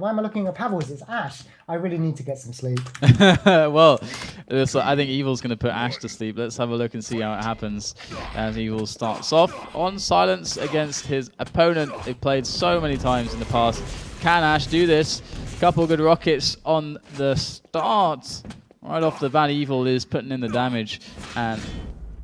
Why am I looking at Pavels? It's Ash. I really need to get some sleep. Well, so I think Evil's going to put Ash to sleep. Let's have a look and see how it happens as Evil starts off on silence against his opponent. They've played so many times in the past. Can Ash do this? Couple good rockets on the start. Right off the bat, Evil is putting in the damage and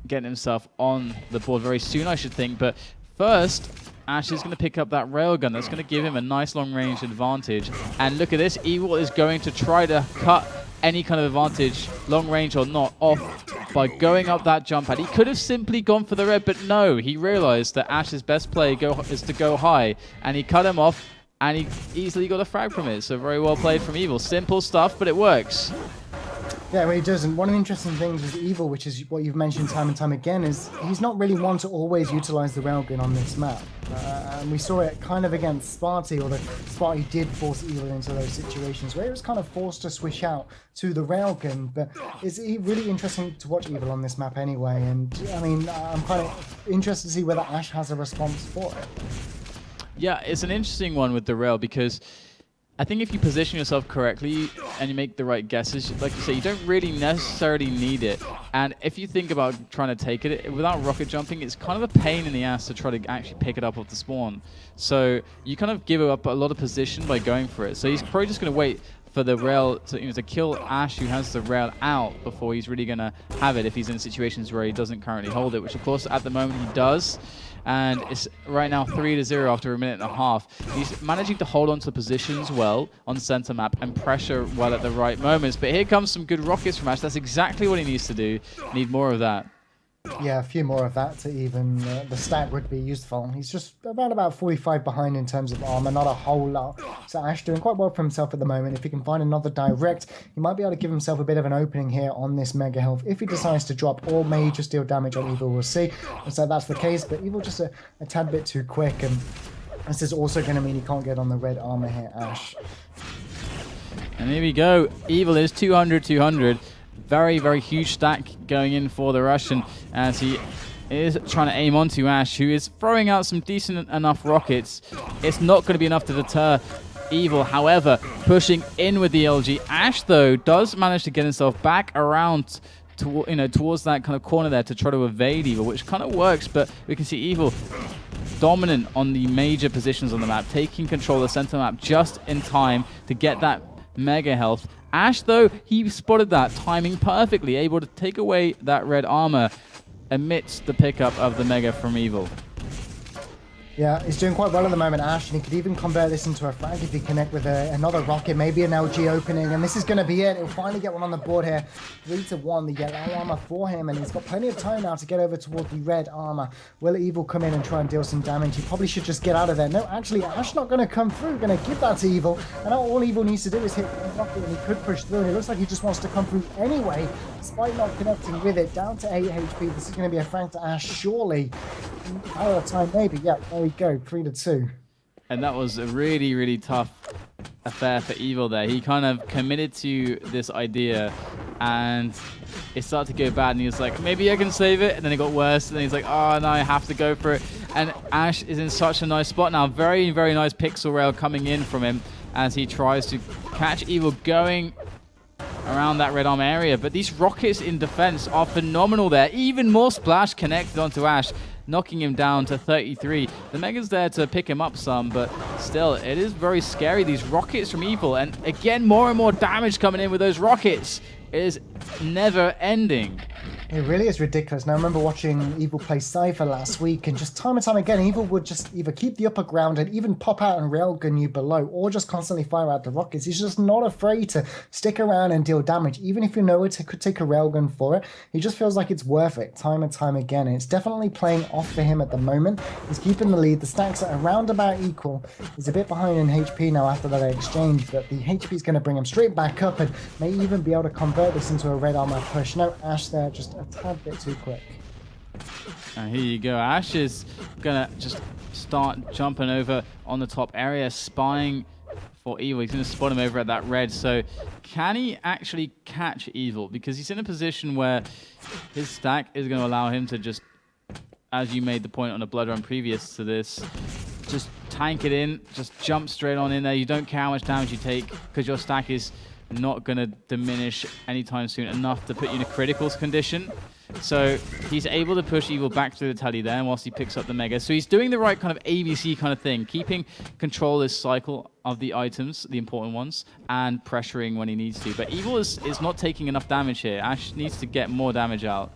getting himself on the board very soon, I should think. But first, Ash is going to pick up that railgun. That's going to give him a nice long-range advantage. And look at this. Evil is going to try to cut any kind of advantage, long-range or not, off by going up that jump pad. He could have simply gone for the red, but no. He realized that Ash's best play is to go high. And he cut him off, and he easily got a frag from it. So very well played from Evil. Simple stuff, but it works. Yeah, well, he does. And one of the interesting things with Evil, which is what you've mentioned time and time again, is he's not really one to always utilize the railgun on this map. And we saw it kind of against Sparty, or the Sparty did force Evil into those situations where he was kind of forced to switch out to the railgun. But it's really interesting to watch Evil on this map anyway. And I mean, I'm kind of interested to see whether Ash has a response for it. Yeah, it's an interesting one with the rail because I think if you position yourself correctly and you make the right guesses, like you say, you don't really necessarily need it. And if you think about trying to take it without rocket jumping, it's kind of a pain in the ass to try to actually pick it up off the spawn. So you kind of give up a lot of position by going for it. So he's probably just going to wait for the rail to kill Ash, who has the rail out, before he's really going to have it if he's in situations where he doesn't currently hold it, which of course at the moment he does. And it's right now 3-0 after a minute and a half. He's managing to hold on to positions well on center map and pressure well at the right moments. But here comes some good rockets from Ash. That's exactly what he needs to do. Need more of that. Yeah, a few more of that to even the stack would be useful. He's just around about 45 behind in terms of armor, not a whole lot. So Ash doing quite well for himself at the moment. If he can find another direct, he might be able to give himself a bit of an opening here on this mega health. If he decides to drop, or may just deal damage on Evil, we'll see. So that's the case, but Evil just a tad bit too quick, and this is also going to mean he can't get on the red armor here, Ash. And here we go. Evil is 200-200. Very, very huge stack going in for the Russian as he is trying to aim onto Ash, who is throwing out some decent enough rockets. It's not going to be enough to deter Evil, however, pushing in with the LG. Ash, though, does manage to get himself back around towards that kind of corner there to try to evade Evil, which kind of works, but we can see Evil dominant on the major positions on the map, taking control of the center map just in time to get that mega health. Ash, though, he spotted that, timing perfectly, able to take away that red armor amidst the pickup of the mega from Evil. Yeah, he's doing quite well at the moment, Ash, and he could even convert this into a frag if he connect with another rocket, maybe an LG opening, and this is going to be it. He'll finally get one on the board here. 3-1, the yellow armor for him, and he's got plenty of time now to get over toward the red armor. Will Evil come in and try and deal some damage? He probably should just get out of there. No, actually, Ash not going to come through, going to give that to Evil, and now all Evil needs to do is hit one rocket, and he could push through, and it looks like he just wants to come through anyway, despite not connecting with it. Down to 8 HP. This is going to be a frag to Ash, surely. Out of time, maybe. Yeah, there we go, 3-2. And that was a really, really tough affair for Evil there. He kind of committed to this idea, and it started to go bad, and he was like, maybe I can save it, and then it got worse, and then he's like, oh, no, I have to go for it. And Ash is in such a nice spot now. Very, very nice pixel rail coming in from him as he tries to catch Evil going around that red armor area. But these rockets in defense are phenomenal there. Even more splash connected onto Ash, knocking him down to 33. The Mega's there to pick him up some, but still, it is very scary. These rockets from Evil, and again, more and more damage coming in with those rockets. It is never ending. It really is ridiculous. Now, I remember watching Evil play Cypher last week, and just time and time again, Evil would just either keep the upper ground and even pop out and railgun you below, or just constantly fire out the rockets. He's just not afraid to stick around and deal damage, even if you know it could take a railgun for it. He just feels like it's worth it time and time again, and it's definitely playing off for him at the moment. He's keeping the lead. The stacks are around about equal. He's a bit behind in HP now after that exchange, but the HP is going to bring him straight back up and may even be able to convert this into a red armor push. No, Ash there, just a tad bit too quick. And here you go. Ash is going to just start jumping over on the top area, spying for Evil. He's going to spot him over at that red. So can he actually catch Evil? Because he's in a position where his stack is going to allow him to just, as you made the point on a blood run previous to this, just tank it in, just jump straight on in there. You don't care how much damage you take because your stack is not going to diminish anytime soon enough to put you in a critical condition. So he's able to push Evil back through the tally there whilst he picks up the Mega. So he's doing the right kind of ABC kind of thing, keeping control of this cycle of the items, the important ones, and pressuring when he needs to. But Evil is not taking enough damage here. Ash needs to get more damage out.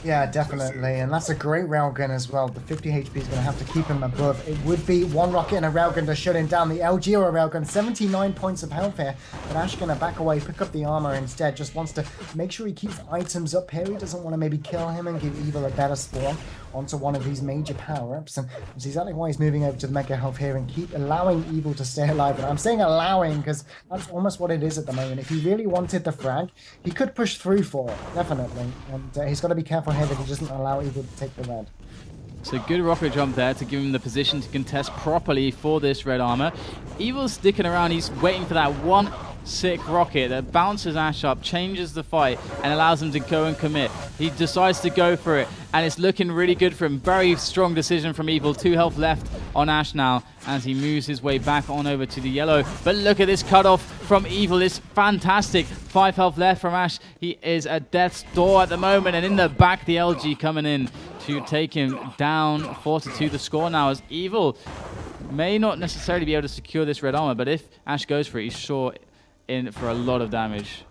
Yeah, definitely, and that's a great railgun as well. The 50 HP is going to have to keep him above. It would be one rocket and a railgun to shut him down. The LG or a railgun, 79 points of health here, but Ash going to back away, pick up the armor instead. Just wants to make sure he keeps items up here. He doesn't want to maybe kill him and give Evil a better spawn onto one of these major power-ups, and that's exactly why he's moving over to the Mega Health here and keep allowing Evil to stay alive. And I'm saying allowing because that's almost what it is at the moment. If he really wanted the frag, he could push through for it, definitely, and he's got to be careful here that he doesn't allow Evil to take the red. So good rocket jump there to give him the position to contest properly for this red armor. Evil's sticking around. He's waiting for that one sick rocket that bounces Ash up, changes the fight, and allows him to go and commit. He decides to go for it, and it's looking really good for him. Very strong decision from Evil. 2 health left on Ash now as he moves his way back on over to the yellow. But look at this cutoff from Evil. It's fantastic. 5 health left from Ash. He is at death's door at the moment, and in the back, the LG coming in to take him down. 4-2 the score now as Evil may not necessarily be able to secure this red armor, but if Ash goes for it, he's sure in for a lot of damage.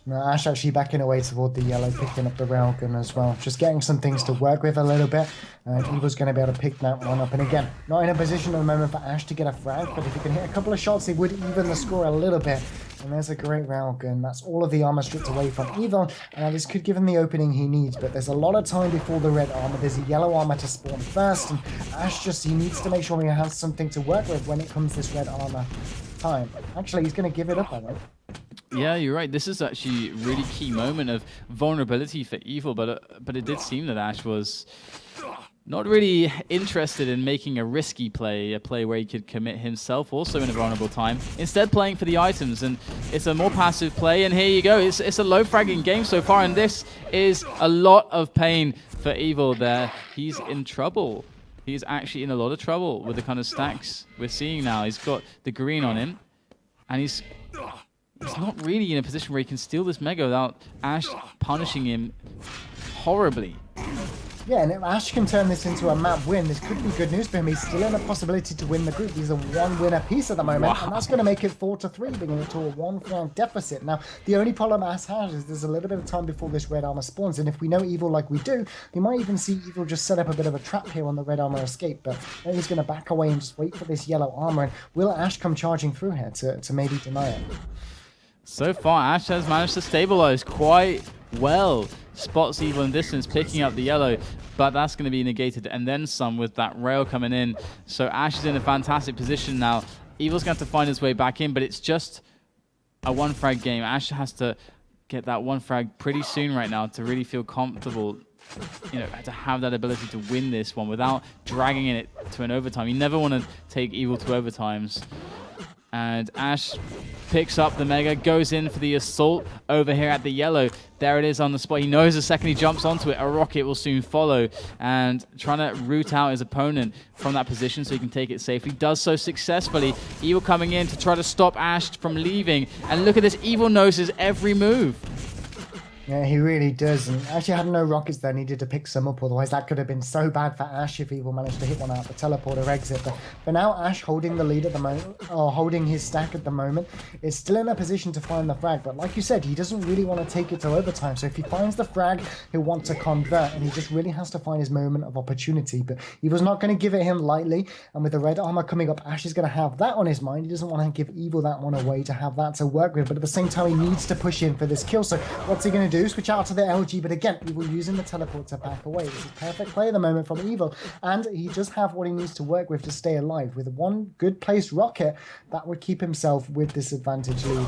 No, Ash actually backing away toward the yellow, picking up the railgun as well. Just getting some things to work with a little bit. And Evil's going to be able to pick that one up. And again, not in a position at the moment for Ash to get a frag, but if he can hit a couple of shots, he would even the score a little bit. And there's a great railgun. That's all of the armor stripped away from Evil. And this could give him the opening he needs, but there's a lot of time before the red armor. There's a yellow armor to spawn first, and Ash he needs to make sure he has something to work with when it comes to this red armor time. Actually, he's going to give it up, I think. Yeah, you're right. This is actually a really key moment of vulnerability for Evil, but it did seem that Ash was not really interested in making a risky play, a play where he could commit himself also in a vulnerable time. Instead, playing for the items, and it's a more passive play, and here you go. It's a low-fragging game so far, and this is a lot of pain for Evil there. He's in trouble. He's actually in a lot of trouble with the kind of stacks we're seeing now. He's got the green on him, and he's not really in a position where he can steal this Mega without Ash punishing him horribly. Yeah, and if Ash can turn this into a map win, this could be good news for him. He's still in a possibility to win the group. He's a one-winner piece at the moment, and that's going to make it 4-3, bringing it to a 1-frag deficit. Now, the only problem Ash has is there's a little bit of time before this red armor spawns, and if we know Evil like we do, we might even see Evil just set up a bit of a trap here on the red armor escape, but then he's going to back away and just wait for this yellow armor, and will Ash come charging through here to maybe deny it? So far, Ash has managed to stabilize quite well. Spots Evil in distance, picking up the yellow, but that's going to be negated and then some with that rail coming in. So Ash is in a fantastic position now. Evil's going to have to find his way back in, but it's just a 1-frag game. Ash has to get that 1-frag pretty soon right now to really feel comfortable, to have that ability to win this one without dragging it to an overtime. You never want to take Evil to overtimes. And Ash picks up the Mega, goes in for the assault over here at the yellow. There it is on the spot. He knows the second he jumps onto it, a rocket will soon follow. And trying to root out his opponent from that position so he can take it safely. Does so successfully. Evil coming in to try to stop Ash from leaving. And look at this. Evil knows his every move. Yeah, he really does. And actually had no rockets there, needed to pick some up, otherwise that could have been so bad for Ash if Evil managed to hit one out the teleporter exit. But for now, Ash holding the lead at the moment, or holding his stack at the moment, is still in a position to find the frag. But like you said, he doesn't really want to take it to overtime. So if he finds the frag, he'll want to convert, and he just really has to find his moment of opportunity. But Evil's not going to give it him lightly, and with the red armor coming up, Ash is going to have that on his mind. He doesn't want to give Evil that one away to have that to work with, but at the same time, he needs to push in for this kill. So what's he going to do? Switch out to the LG, but again, Evil using the teleport to back away. This is perfect play at the moment from Evil, and he just have what he needs to work with to stay alive. With one good placed rocket, that would keep himself with this advantage lead.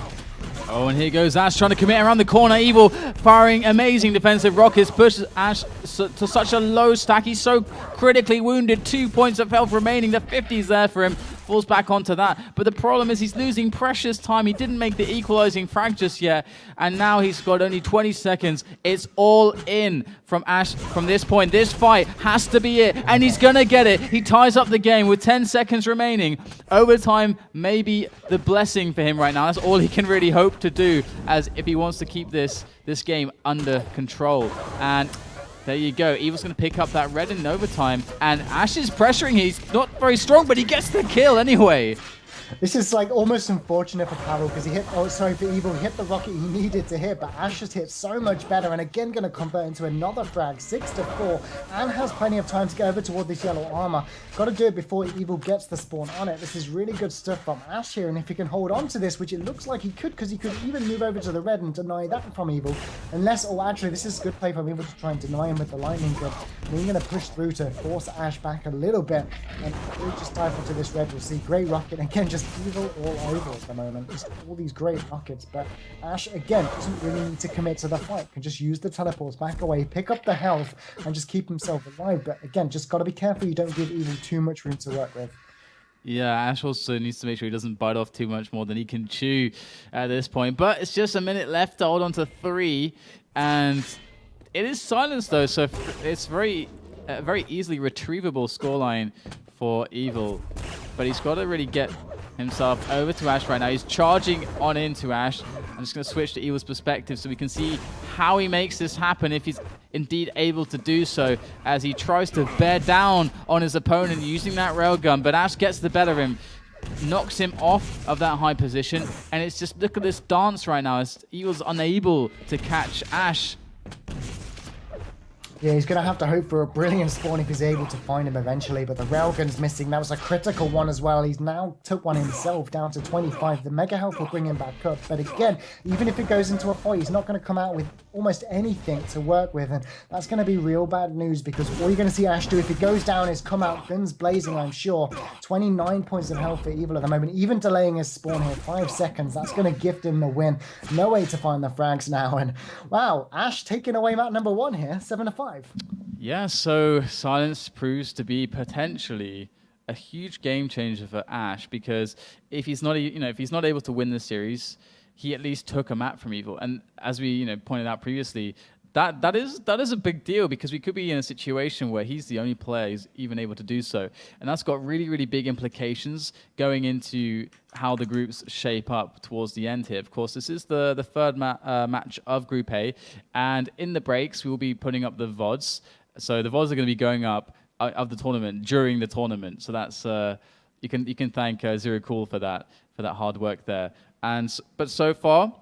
Oh, and here goes Ash trying to commit around the corner. Evil firing amazing defensive rockets, pushes Ash to such a low stack. He's so critically wounded. 2 points of health remaining. The 50's there for him. falls back onto that. But the problem is he's losing precious time. He didn't make the equalizing frag just yet, and now he's got only 20 seconds. It's all in from Ash from this point. This fight has to be it, and he's gonna get it. He ties up the game with 10 seconds remaining. Overtime may be the blessing for him right now. That's all he can really hope to do, as if he wants to keep this game under control. And there you go. Evil's going to pick up that red in overtime, and Ash is pressuring. He's not very strong, but he gets the kill anyway. This is like almost unfortunate for Pavel because he hit, oh sorry, for Evil, he hit the rocket he needed to hit, but Ash just hit so much better, and again going to convert into another frag, 6-4, and has plenty of time to get over toward this yellow armor. Got to do it before Evil gets the spawn on it. This is really good stuff from Ash here, and if he can hold on to this, which it looks like he could, because he could even move over to the red and deny that from Evil, unless, oh actually this is good play from Evil to try and deny him with the lightning gun. And he's going to push through to force Ash back a little bit, and we just dive into this red. We'll see great rocket, and again just Evil all over at the moment. Just all these great rockets, but Ash again doesn't really need to commit to the fight, can just use the teleports, back away, pick up the health, and just keep himself alive. But again, just got to be careful you don't give Evil too much room to work with. Yeah, Ash also needs to make sure he doesn't bite off too much more than he can chew at this point. But it's just a minute left to hold on to 3, and it is silence though, so it's very easily retrievable scoreline for Evil. But he's got to really get himself over to Ash right now. He's charging on into Ash. I'm just going to switch to Evil's perspective so we can see how he makes this happen, if he's indeed able to do so, as he tries to bear down on his opponent using that railgun. But Ash gets the better of him, knocks him off of that high position, and it's just, look at this dance right now as Evil's unable to catch Ash. Yeah, he's going to have to hope for a brilliant spawn if he's able to find him eventually, but the railgun's missing. That was a critical one as well. He's now took one himself down to 25. The mega health will bring him back up, but again, even if it goes into a fight, he's not going to come out with almost anything to work with, and that's going to be real bad news, because all you're going to see Ash do if he goes down is come out guns blazing, I'm sure. 29 points of health for Evil at the moment, even delaying his spawn here 5 seconds. That's going to gift him the win. No way to find the frags now, and wow, Ash taking away map number 1 here, 7-5. Yeah, so silence proves to be potentially a huge game changer for Ash, because if he's not, if he's not able to win the series, he at least took a map from Evil. And as we, pointed out previously, that is a big deal, because we could be in a situation where he's the only player who's even able to do so, and that's got really, really big implications going into how the groups shape up towards the end here. Of course, this is the third match of Group A, and in the breaks we will be putting up the VODs. So the VODs are going to be going up of the tournament during the tournament. So that's you can thank Zero Cool for that hard work there. But so far,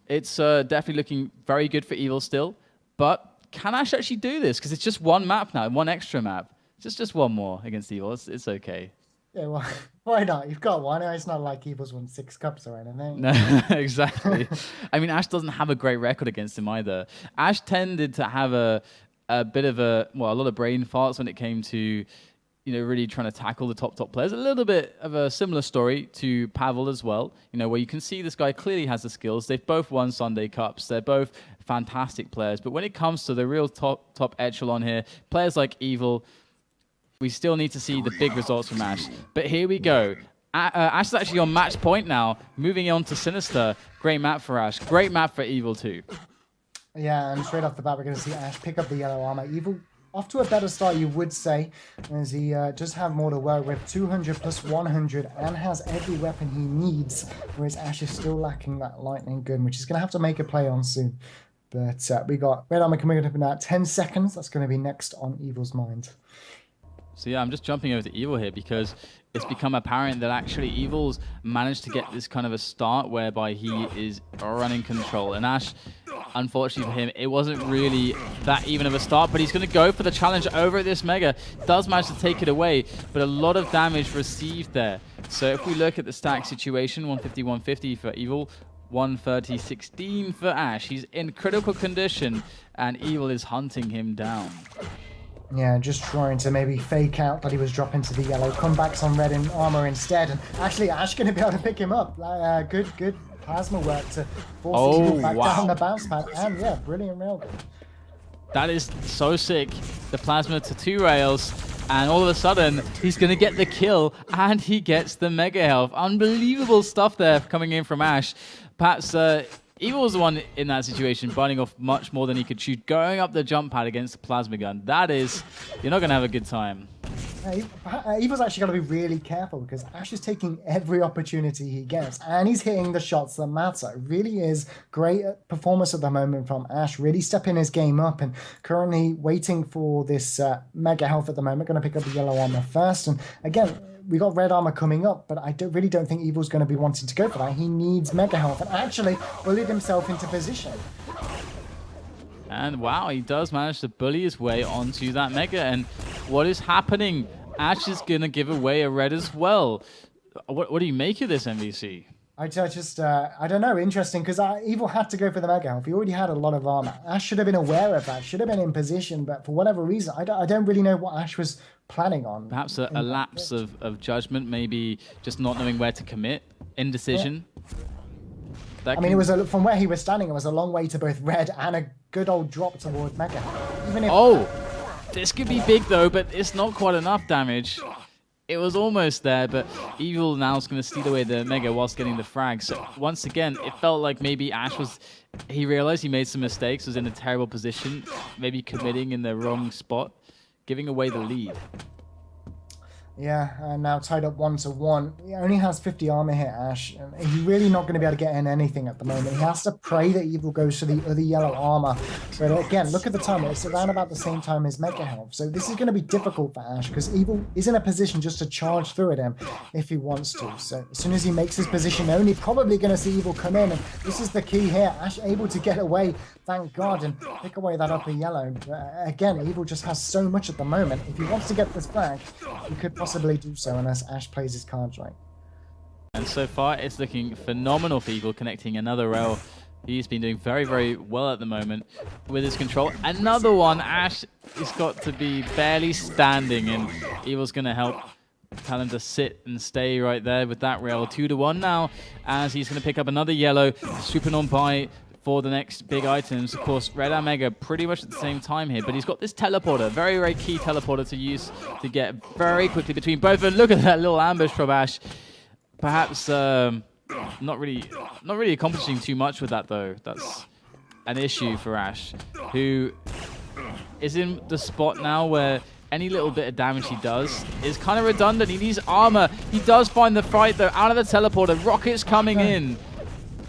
it's definitely looking very good for Evil still. But can Ash actually do this? Because it's just one map now, one extra map. Just one more against Evil. It's okay. Yeah, well, why not? You've got one. It's not like Evil's won 6 cups or anything. No, exactly. I mean, Ash doesn't have a great record against him either. Ash tended to have a bit of a lot of brain farts when it came to, really trying to tackle the top players. A little bit of a similar story to Pavel as well, where you can see this guy clearly has the skills. They've both won Sunday Cups. They're both fantastic players. But when it comes to the real top echelon here, players like Evil, we still need to see the big results from Ash. But here we go. Ash is actually on match point now, moving on to Sinister. Great map for Ash. Great map for Evil too. Yeah, and straight off the bat, we're going to see Ash pick up the yellow armor. Evil off to a better start, you would say, as he does have more to work with, 200 plus 100, and has every weapon he needs, whereas Ash is still lacking that lightning gun, which he's going to have to make a play on soon. But we got red armor coming up in that 10 seconds. That's going to be next on Evil's mind. So yeah, I'm just jumping over to Evil here because it's become apparent that actually Evil's managed to get this kind of a start whereby he is running control. And Ash, unfortunately for him, it wasn't really that even of a start, but he's going to go for the challenge over at this Mega. Does manage to take it away, but a lot of damage received there. So if we look at the stack situation, 150-150 for Evil, 130-16 for Ash. He's in critical condition, and Evil is hunting him down. Yeah, just trying to maybe fake out that he was dropping to the yellow. Comebacks on red in armor instead. And actually, Ash going to be able to pick him up. Good plasma work to force him back down the bounce pad. And yeah, brilliant railgun. That is so sick. The plasma to 2 rails. And all of a sudden, he's going to get the kill, and he gets the mega health. Unbelievable stuff there coming in from Ash. Perhaps Evil was the one in that situation, biting off much more than he could shoot, going up the jump pad against the plasma gun. That is, you're not going to have a good time. Evil's actually got to be really careful because Ash is taking every opportunity he gets and he's hitting the shots that matter. It really is great performance at the moment from Ash, really stepping his game up and currently waiting for this mega health at the moment. Going to pick up the yellow armor first. And again, we got red armor coming up, but I really don't think Evil's going to be wanting to go for that. He needs mega health and actually bullied himself into position. And wow, he does manage to bully his way onto that mega. And what is happening? Ash is going to give away a red as well. What do you make of this, MVC? I don't know, interesting, because Evil had to go for the mega health. He already had a lot of armor. Ash should have been aware of that, should have been in position, but for whatever reason, I don't really know what Ash was planning on. Perhaps a lapse of judgment, maybe just not knowing where to commit, indecision. Yeah. I mean, it was from where he was standing, it was a long way to both red and a good old drop toward mega health. Even if this could be big though, but it's not quite enough damage. It was almost there, but Evil now is going to steal away the mega whilst getting the frag. So once again, it felt like maybe Ash he realized he made some mistakes, was in a terrible position, maybe committing in the wrong spot, giving away the lead. Yeah, and now tied up 1-1. He only has 50 armor here, Ash. And he's really not going to be able to get in anything at the moment. He has to pray that Evil goes for the other yellow armor. But again, look at the time. It's around about the same time as Mega Health. So this is going to be difficult for Ash because Evil is in a position just to charge through at him if he wants to. So as soon as he makes his position known, he's probably going to see Evil come in. And this is the key here. Ash able to get away, thank God, and pick away that upper yellow. But again, Evil just has so much at the moment. If he wants to get this flag, he could possibly do so unless Ash plays his cards right. And so far, it's looking phenomenal for Evil, connecting another rail. He's been doing very, very well at the moment with his control. Another one, Ash has got to be barely standing, and Evil's going to help tell him to sit and stay right there with that rail. 2-1 now, as he's going to pick up another yellow, swooping on by for the next big items. Of course, Red and Mega pretty much at the same time here, but he's got this teleporter, very, very key teleporter to use to get very quickly between both. And look at that little ambush from Ash. Perhaps not really accomplishing too much with that, though. That's an issue for Ash, who is in the spot now where any little bit of damage he does is kind of redundant. He needs armor. He does find the fight, though, out of the teleporter. Rockets coming in.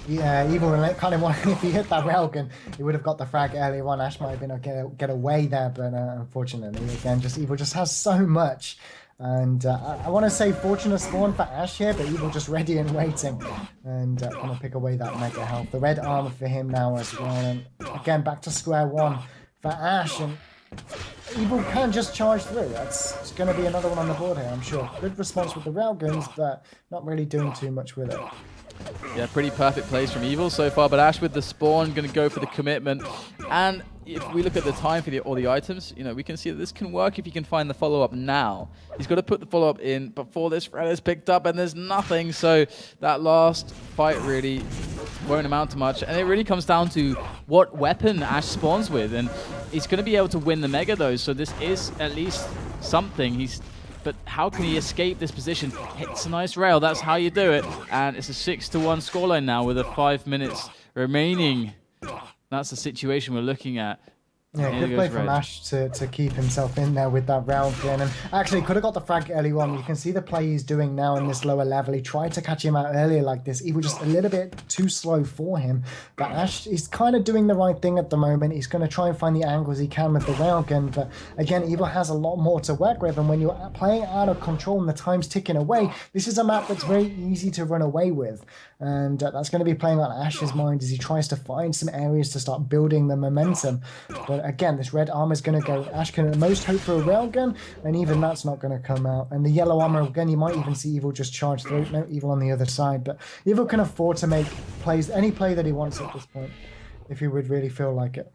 Yeah, Evil kind of wanted, if he hit that railgun, he would have got the frag earlier on. Ash might have been able to get away there, but unfortunately, again, Evil just has so much. And I want to say fortunate spawn for Ash here, but Evil just ready and waiting. And going to pick away that mega health. The red armor for him now as well. And again, back to square one for Ash. And Evil can just charge through. It's going to be another one on the board here, I'm sure. Good response with the railguns, but not really doing too much with it. Yeah, pretty perfect plays from Evil so far, but Ash with the spawn going to go for the commitment. And if we look at the time for all the items, you know, we can see that this can work if he can find the follow-up now. He's got to put the follow-up in before this red is picked up, and there's nothing. So that last fight really won't amount to much. And it really comes down to what weapon Ash spawns with. And he's going to be able to win the Mega, though, so this is at least something. But how can he escape this position? Hits a nice rail. That's how you do it. And it's a 6-1 scoreline now with 5 minutes remaining. That's the situation we're looking at. Yeah, good play from Ash to keep himself in there with that round in. And actually could have got the frag early on. You can see the play he's doing now in this lower level. He tried to catch him out earlier like this. He was just a little bit too slow for him. But Ash is kind of doing the right thing at the moment. He's going to try and find the angles he can with the railgun. But again, Evil has a lot more to work with. And when you're playing out of control and the time's ticking away, this is a map that's very easy to run away with. And that's going to be playing on Ash's mind as he tries to find some areas to start building the momentum. But again, this red armor is going to go. Ash can at most hope for a railgun, and even that's not going to come out. And the yellow armor, again, you might even see Evil just charge through. No, Evil on the other side. But Evil can afford to make plays, any play that he wants at this point, if he would really feel like it.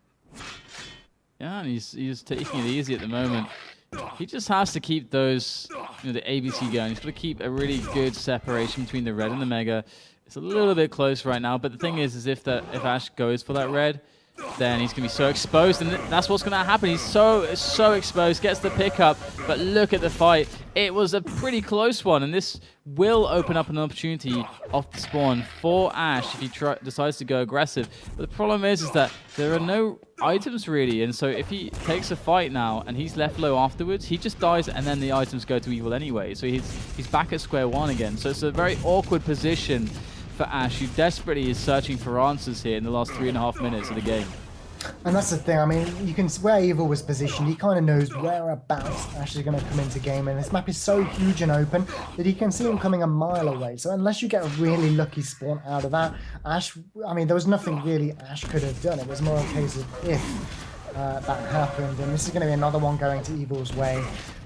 Yeah, and he's taking it easy at the moment. He just has to keep those, the ABC going. He's got to keep a really good separation between the red and the mega. It's a little bit close right now, but the thing is if Ash goes for that red, then he's going to be so exposed, and that's what's going to happen. He's so exposed, gets the pickup, but look at the fight. It was a pretty close one, and this will open up an opportunity off the spawn for Ash if he decides to go aggressive. But the problem is that there are no items really, and so if he takes a fight now and he's left low afterwards, he just dies, and then the items go to Evil anyway. So he's back at square one again. So it's a very awkward position for Ash, who desperately is searching for answers here in the last 3.5 minutes of the game. And that's the thing, I mean, you can where Evil was positioned, he kind of knows whereabouts Ash is going to come into game, and this map is so huge and open that he can see him coming a mile away. So unless you get a really lucky spawn out of that, Ash, I mean, there was nothing really Ash could have done. It was more a case of if that happened, and this is going to be another one going to Evil's way.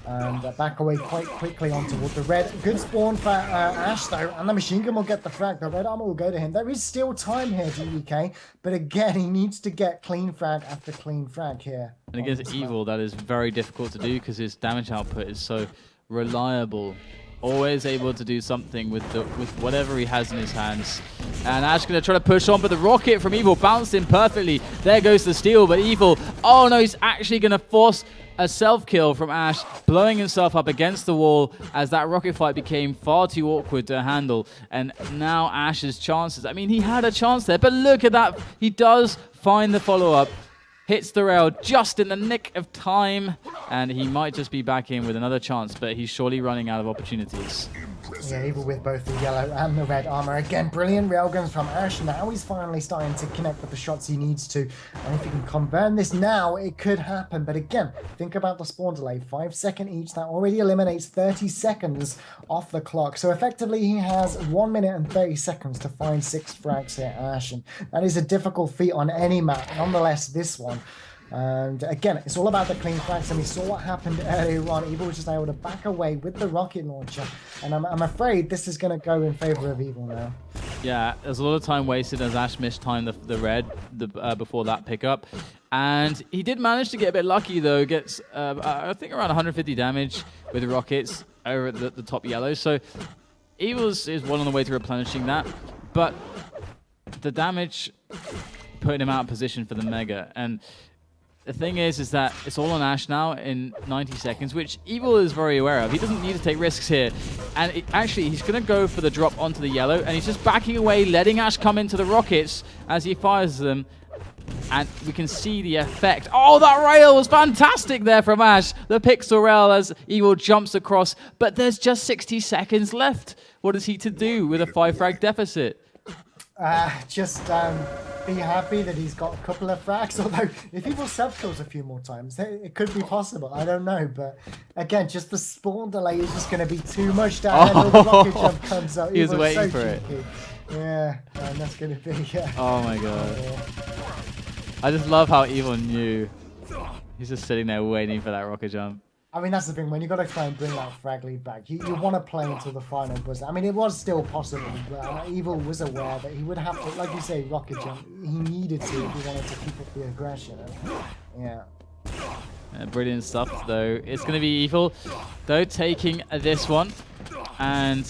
And back away quite quickly on toward the red. Good spawn for Ash though, and the machine gun will get the frag. The red armor will go to him. There is still time here to EK, but again, he needs to get clean frag after clean frag here. And against Evil, that is very difficult to do because his damage output is so reliable. Always able to do something with whatever he has in his hands. And Ash going to try to push on, but the rocket from Evil bounced in perfectly. There goes the steal, but Evil, oh no, he's actually going to force a self-kill from Ash, blowing himself up against the wall as that rocket fight became far too awkward to handle. And now Ash's chances, I mean, he had a chance there, but look at that. He does find the follow-up, hits the rail just in the nick of time, and he might just be back in with another chance, but he's surely running out of opportunities. Yeah, Evil with both the yellow and the red armor. Again, brilliant railguns from Ash. Now he's finally starting to connect with the shots he needs to. And if he can convert this now, it could happen. But again, think about the spawn delay. 5 seconds each. That already eliminates 30 seconds off the clock. So effectively, he has 1 minute and 30 seconds to find 6 frags here, Ash. And that is a difficult feat on any map. Nonetheless, this one. And again, it's all about the clean frags, and we saw what happened earlier on. Evil was just able to back away with the rocket launcher, and I'm afraid this is going to go in favor of Evil now. Yeah, there's a lot of time wasted as Ash mistimed the red before that pickup. And he did manage to get a bit lucky, though. Gets, I think, around 150 damage with the rockets over at the top yellow. So Evil is one on the way to replenishing that. But the damage put him out of position for the Mega. And the thing is that it's all on Ash now in 90 seconds, which Evil is very aware of. He doesn't need to take risks here. And actually, he's going to go for the drop onto the yellow, and he's just backing away, letting Ash come into the rockets as he fires them. And we can see the effect. Oh, that rail was fantastic there from Ash. The pixel rail as Evil jumps across. But there's just 60 seconds left. What is he to do with a 5 frag deficit? Just be happy that he's got a couple of frags, although if Evil self-kills a few more times, it could be possible. I don't know, but again, just the spawn delay is just going to be too much to handle. The rocket jump comes out. He was waiting for it. Yeah, and that's going to be, yeah. Oh my god. Yeah. I just love how Evil knew. He's just sitting there waiting for that rocket jump. I mean, that's the thing. When you got to try and bring that frag lead back, you want to play until the final buzzer. I mean, it was still possible, but Evil was aware that he would have to, like you say, rocket jump. He needed to if he wanted to keep up the aggression. Yeah. Brilliant stuff, though. It's going to be Evil, though, taking this one. And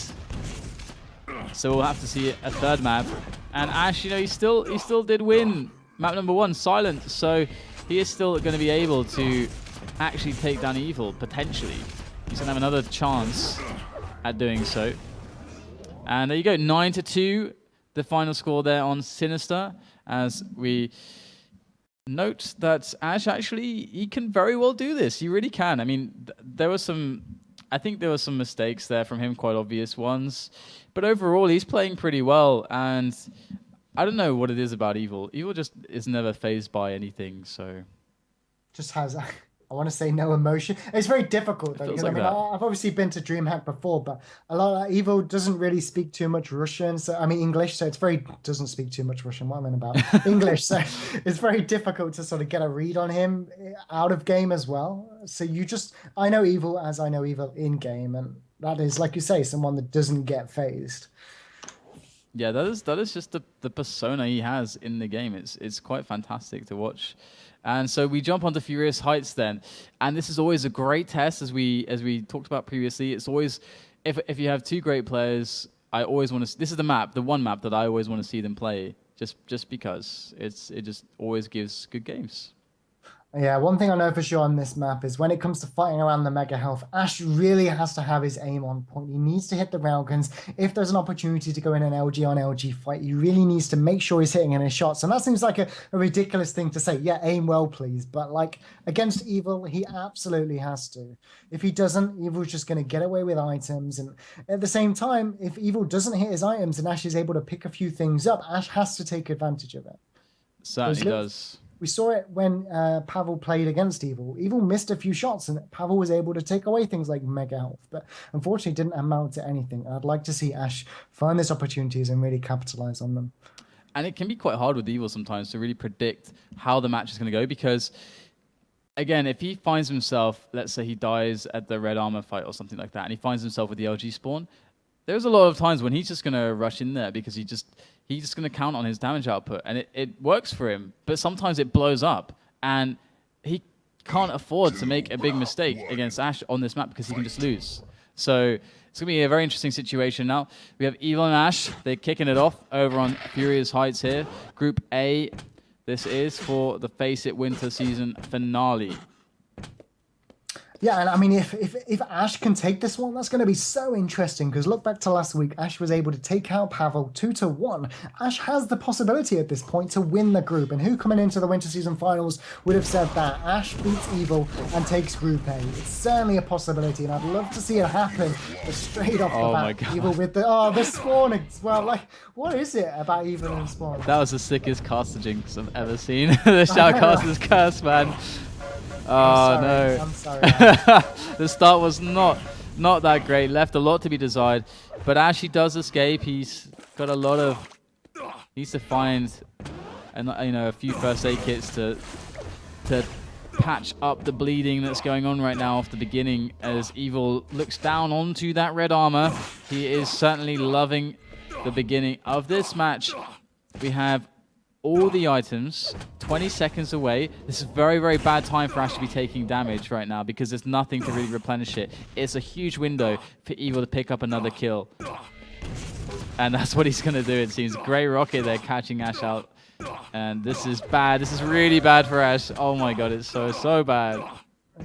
so we'll have to see a third map. And Ash, you know, he still did win map number 1, Silent. So he is still going to be able to actually take down Evil, potentially. He's going to have another chance at doing so. And there you go, 9-2, the final score there on Sinister, as we note that Ash actually, he can very well do this. He really can. I mean, I think there were some mistakes there from him, quite obvious ones. But overall, he's playing pretty well. And I don't know what it is about Evil. Evil just is never fazed by anything, so... Just has... I want to say no emotion. It's very difficult though, because like I've obviously been to DreamHack before, but a lot of Evil doesn't really speak too much Russian. So I mean English, so it's doesn't speak too much Russian. What am I about? English, so it's very difficult to sort of get a read on him out of game as well. So I know Evil as I know Evil in game, and that is, like you say, someone that doesn't get phased. Yeah, that is just the persona he has in the game. It's quite fantastic to watch. And so we jump onto Furious Heights then. And this is always a great test, as we talked about previously. It's always, if you have two great players, I always want to... This is the one map that I always want to see them play just because it just always gives good games. Yeah, one thing I know for sure on this map is when it comes to fighting around the mega health, Ash really has to have his aim on point. He needs to hit the railguns. If there's an opportunity to go in an LG on LG fight, he really needs to make sure he's hitting in his shots. And that seems like a ridiculous thing to say. Yeah, aim well, please. But like against Evil, he absolutely has to. If he doesn't, Evil's just going to get away with items. And at the same time, if Evil doesn't hit his items and Ash is able to pick a few things up, Ash has to take advantage of it. Certainly does. We saw it when Pavel played against Evil. Evil missed a few shots, and Pavel was able to take away things like mega health, but unfortunately didn't amount to anything. I'd like to see Ash find these opportunities and really capitalize on them. And it can be quite hard with Evil sometimes to really predict how the match is going to go, because, again, if he finds himself, let's say he dies at the red armor fight or something like that, and he finds himself with the LG spawn, there's a lot of times when he's just going to rush in there because he's just going to count on his damage output, and it works for him. But sometimes it blows up, and he can't afford to make a big mistake against Ash on this map because he can just lose. So it's going to be a very interesting situation now. We have Evil and Ash. They're kicking it off over on Furious Heights here. Group A. This is for the FACEIT Winter Season finale. Yeah, and I mean, if Ash can take this one, that's going to be so interesting, because look back to last week, Ash was able to take out Pavel 2-1. Ash has the possibility at this point to win the group, and who coming into the Winter Season Finals would have said that? Ash beats Evil and takes Group A. It's certainly a possibility, and I'd love to see it happen, but straight off the bat, Evil with the spawn as well. Like, what is it about Evil and spawn? That was the sickest caster jinx I've ever seen. The Shoutcaster's curse, man. Oh, no. I'm sorry. The start was not that great. Left a lot to be desired. But Ash, he does escape. He's got a lot of... needs to find a few first aid kits to patch up the bleeding that's going on right now off the beginning as Evil looks down onto that red armor. He is certainly loving the beginning of this match. We have all the items 20 seconds away. This is very, very bad time for Ash to be taking damage right now because there's nothing to really replenish it. It's a huge window for Evil to pick up another kill. And that's what he's going to do, it seems. Grey Rocket there catching Ash out. And this is bad. This is really bad for Ash. Oh my god, it's so bad.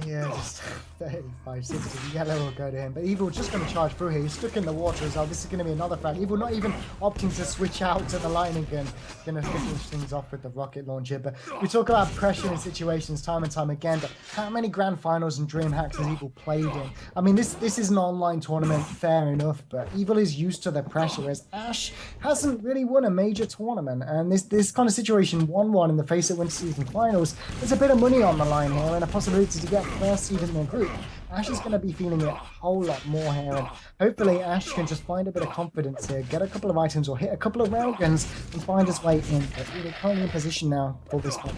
Yeah, just 35, 60. The yellow will go to him. But Evil just going to charge through here. He's stuck in the water as well. This is going to be another frag. Evil not even opting to switch out to the lightning gun. Going to finish things off with the rocket launcher. But we talk about pressure in situations time and time again. But how many grand finals and dream hacks has Evil played in? I mean, this is an online tournament, fair enough. But Evil is used to the pressure, whereas Ash hasn't really won a major tournament. And this kind of situation, 1-1 in the FACEIT Winter Season Finals, there's a bit of money on the line here and a possibility to get first seed in the group. Ash is going to be feeling it a whole lot more here, and hopefully Ash can just find a bit of confidence here, get a couple of items or hit a couple of railguns and find his way in. But we're currently in position now for this one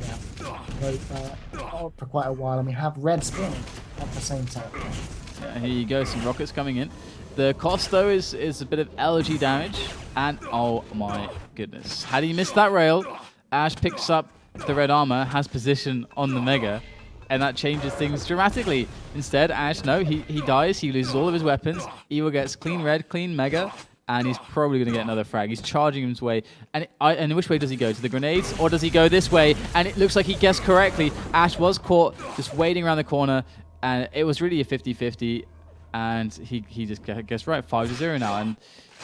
for quite a while, and we have red spinning at the same time. Yeah, here you go, some rockets coming in. The cost though is a bit of LG damage, and oh my goodness, how do you miss that rail? Ash picks up the red armor, has position on the mega, and that changes things dramatically. Instead, Ash, no, he dies, he loses all of his weapons. Evil gets clean red, clean mega, and he's probably going to get another frag. He's charging his way. And which way does he go? To the grenades, or does he go this way? And it looks like he guessed correctly. Ash was caught just waiting around the corner, and it was really a 50-50, and he just guessed right, 5-0 now, and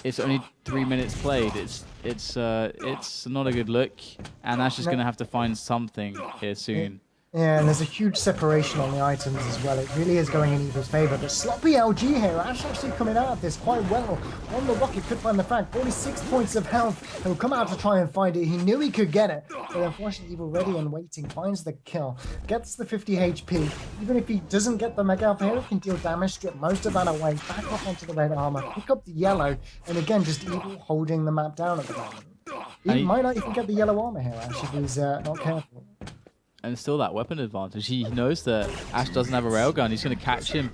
it's only 3 minutes played. It's not a good look, and Ash is going to have to find something here soon. Yeah, and there's a huge separation on the items as well. It really is going in Evil's favour. But sloppy LG here, Ash actually coming out of this quite well. On the rocket, could find the frag. 46 points of health. He'll come out to try and find it. He knew he could get it. But unfortunately, Evil ready and waiting. Finds the kill. Gets the 50 HP. Even if he doesn't get the mega alpha here, he can deal damage, strip most of that away. Back up onto the red armor. Pick up the yellow. And again, just Evil holding the map down at the moment. He might not even get the yellow armor here, Ash, if he's not careful. And still that weapon advantage. He knows that Ash doesn't have a railgun. He's going to catch him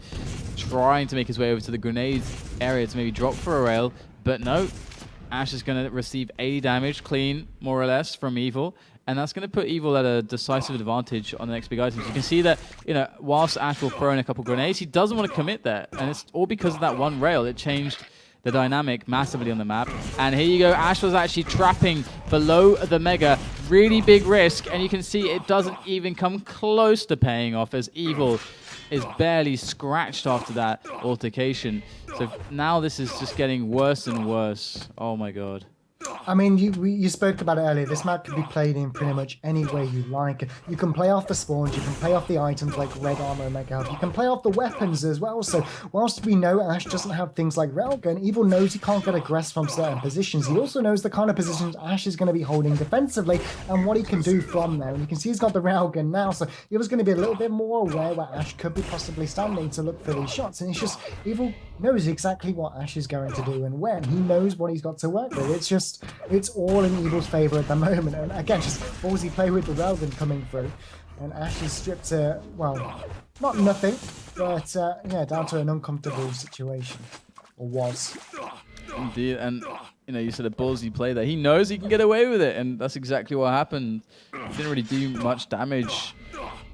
trying to make his way over to the grenade area to maybe drop for a rail. But no, Ash is going to receive 80 damage clean, more or less, from Evil. And that's going to put Evil at a decisive advantage on the next big items. You can see that, whilst Ash will throw in a couple grenades, he doesn't want to commit there. And it's all because of that one rail. It changed the dynamic massively on the map. And here you go, Ash was actually trapping below the Mega. Really big risk, and you can see it doesn't even come close to paying off as Evil is barely scratched after that altercation. So now this is just getting worse and worse. Oh my god. I mean, you spoke about it earlier. This map can be played in pretty much any way you like. You can play off the spawns, you can play off the items like red armor and mega health. You can play off the weapons as well. So whilst we know Ash doesn't have things like railgun, Evil knows he can't get aggressed from certain positions. He also knows the kind of positions Ash is going to be holding defensively and what he can do from there. And you can see he's got the railgun now, so Evil's going to be a little bit more aware where Ash could be possibly standing to look for these shots. And it's just, Evil knows exactly what Ash is going to do and when. He knows what he's got to work with. It's all in Evil's favor at the moment. And again, just ballsy play with the railgun coming through. And Ash is stripped to, well, not nothing, but yeah, down to an uncomfortable situation. Or was. Indeed, and you know, you said a ballsy play there. He knows he can get away with it, and that's exactly what happened. He didn't really do much damage,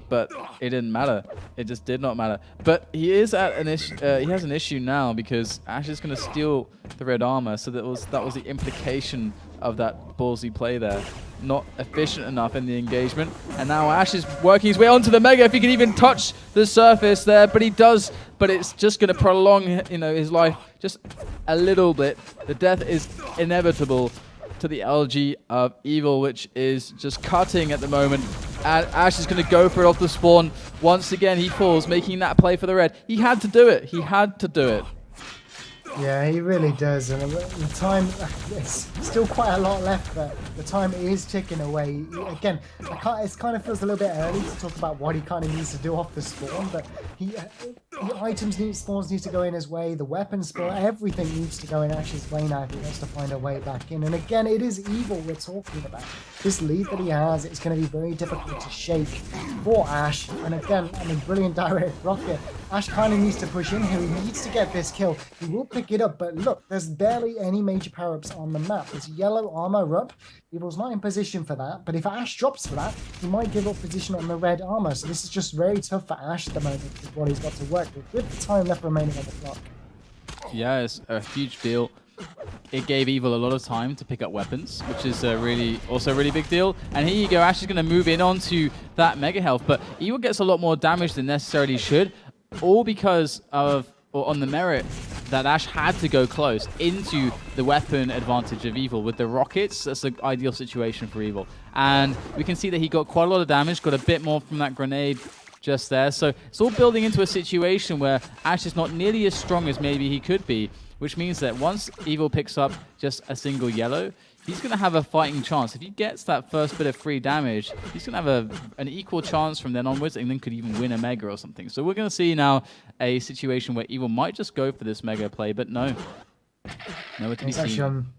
but it didn't matter. It just did not matter. But he is at an issue. He has an issue now because Ash is going to steal the red armor. So that was the implication of that ballsy play there. Not efficient enough in the engagement, and now Ash is working his way onto the Mega. If he can even touch the surface there, but he does. But it's just going to prolong, you know, his life just a little bit. The death is inevitable to the LG of Evil, which is just cutting at the moment. And Ash is going to go for it off the spawn. Once again, he falls, making that play for the red. He had to do it. He had to do it. Yeah, he really does, and the time, it's still quite a lot left, but the time is ticking away. Again, it kind of feels a little bit early to talk about what he kind of needs to do off the spawn, but the items spawns need to go in his way, the weapons spawn, everything needs to go in Ash's way now if he wants to find a way back in. And again, it is Evil we're talking about. This lead that he has, it's going to be very difficult to shake for Ash. And again, I mean, brilliant direct rocket. Ash kind of needs to push in here. He needs to get this kill. He will pick it up, but look, there's barely any major power-ups on the map. There's yellow armor up. Evil's not in position for that, but if Ash drops for that, he might give up position on the red armor. So this is just very tough for Ash at the moment with what he's got to work with the time left remaining on the clock. Yeah, it's a huge deal. It gave Evil a lot of time to pick up weapons, which is also a really big deal. And here you go, Ash is going to move in onto that mega health, but Evil gets a lot more damage than necessarily should, all because of, or on the merit that Ash had to go close into the weapon advantage of Evil with the rockets. That's the ideal situation for Evil. And we can see that he got quite a lot of damage, got a bit more from that grenade just there. So it's all building into a situation where Ash is not nearly as strong as maybe he could be, which means that once Evil picks up just a single yellow, he's going to have a fighting chance. If he gets that first bit of free damage, he's going to have an equal chance from then onwards, and then could even win a Mega or something. So we're going to see now a situation where Evil might just go for this Mega play, but no. Nowhere to be seen.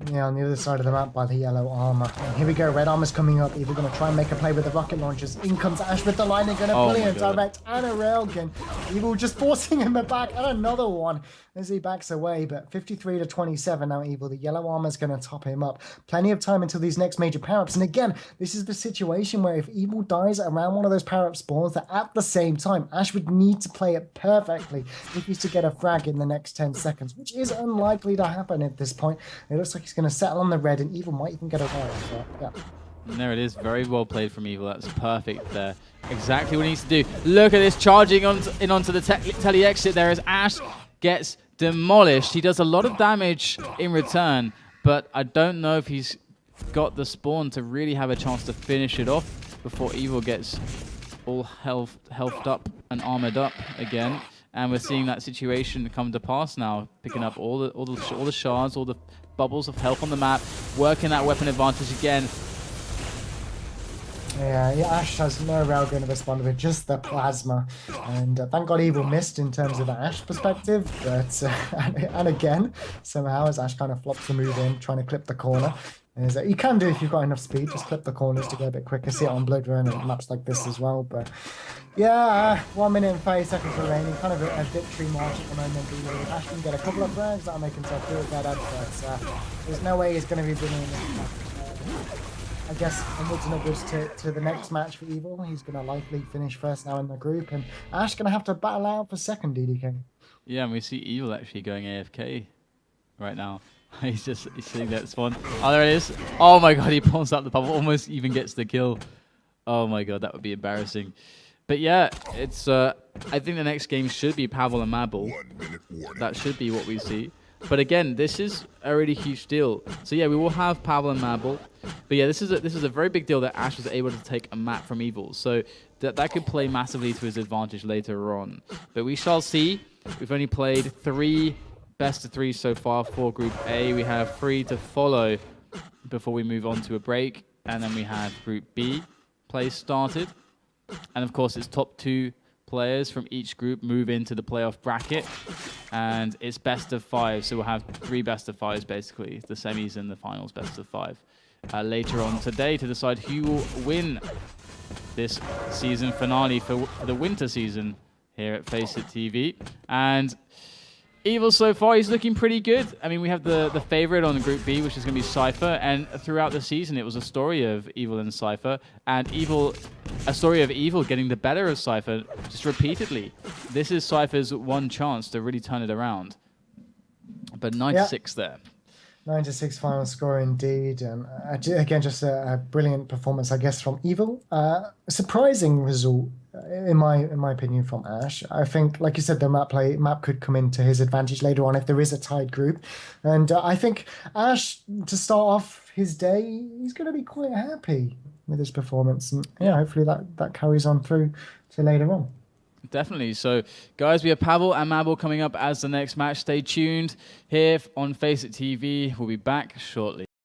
Actually on the other side of the map by the yellow armor. And here we go, red armor's coming up. Evil going to try and make a play with the rocket launchers. In comes Ash with the lightning gun, a brilliant direct and a railgun. Evil just forcing him back, and another one as he backs away. But 53 to 27 now, Evil. The yellow armor's going to top him up. Plenty of time until these next major power-ups. And again, this is the situation where if Evil dies around one of those power-up spawns, that at the same time, Ash would need to play it perfectly if he's to get a frag in the next 10 seconds, which is unlikely to happen at this point. It looks like he's going to settle on the red, and Evil might even get a wire. So, yeah. And there it is. Very well played from Evil. That's perfect there. Exactly what he needs to do. Look at this, charging onto the tele-exit there as Ash gets demolished. He does a lot of damage in return, but I don't know if he's got the spawn to really have a chance to finish it off before Evil gets all healthed up and armored up again. And we're seeing that situation come to pass now, picking up all the shards, all the bubbles of health on the map, working that weapon advantage again. Yeah, Ash has no railgun to respond with, just the plasma. And thank God Evil missed in terms of the Ash perspective. But and again, somehow as Ash kind of flops the move in, trying to clip the corner. Is that you can do if you've got enough speed, just clip the corners to go a bit quicker. See it on Blood Run and maps like this as well. But yeah, 1 minute and 30 seconds remaining. Kind of a victory march at the moment. But Ash can get a couple of frags, that'll make himself feel better. But there's no way he's going to be winning this match. I guess onwards and upwards to the next match for Evil. He's going to likely finish first now in the group. And Ash going to have to battle out for second, DDK. Yeah, and we see Evil actually going AFK right now. He's sitting there at spawn. Oh, there it is. Oh my god, he pulls out the bubble, almost even gets the kill. Oh my god, that would be embarrassing. But yeah, it's. I think the next game should be Pavel and Mabel. That should be what we see. But again, this is a really huge deal. So yeah, we will have Pavel and Mabel. But yeah, this is a very big deal that Ash was able to take a map from Evil. So that could play massively to his advantage later on. But we shall see. We've only played 3 best of 3 so far for Group A. We have 3 to follow before we move on to a break. And then we have Group B play started. And of course, it's top 2 players from each group move into the playoff bracket. And it's best of 5. So we'll have 3 best of 5s basically. The semis and the finals best of 5. Later on today to decide who will win this season finale for the winter season here at FACEIT TV. And Evil so far, he's looking pretty good. I mean, we have the favorite on Group B, which is going to be Cypher. And throughout the season, it was a story of Evil and Cypher. And a story of Evil getting the better of Cypher just repeatedly. This is Cypher's one chance to really turn it around. But 9-6 there. 9-6 final score indeed. And again, just a brilliant performance, I guess, from Evil. A surprising result, in my opinion, from Ash. I think, like you said, the map could come into his advantage later on if there is a tied group. And I think Ash, to start off his day, he's going to be quite happy with his performance. And yeah, hopefully that carries on through to later on. Definitely. So, guys, we have Pavel and Mabel coming up as the next match. Stay tuned here on FACEIT TV. We'll be back shortly.